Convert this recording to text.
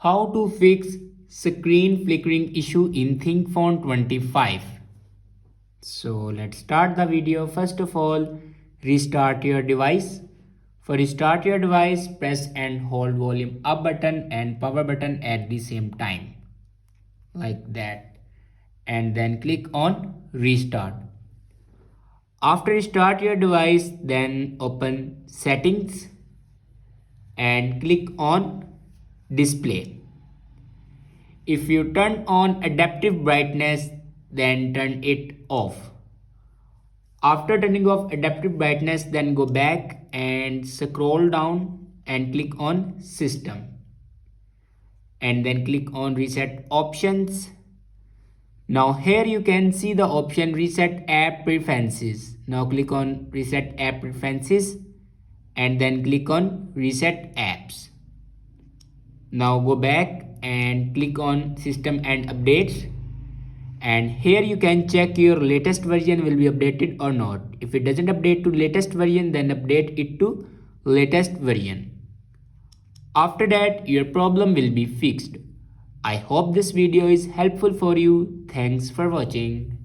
How to fix screen flickering issue in ThinkPhone 25. So let's start the video. First of all, restart your device. For restart your device, press and hold volume up button and power button at the same time. Like that. And then click on restart. After restart your device, then open settings and click on display. If you turn on adaptive brightness, then turn it off. After turning off adaptive brightness, then go back and scroll down and click on system. And then click on reset options. Now here you can see the option reset app preferences. Now click on reset app preferences and then click on reset apps. Now go back and click on system and updates, and here you can check your latest version will be updated or not. If it doesn't update to latest version, then update it to latest version. After that, your problem will be fixed. I hope this video is helpful for you. Thanks for watching.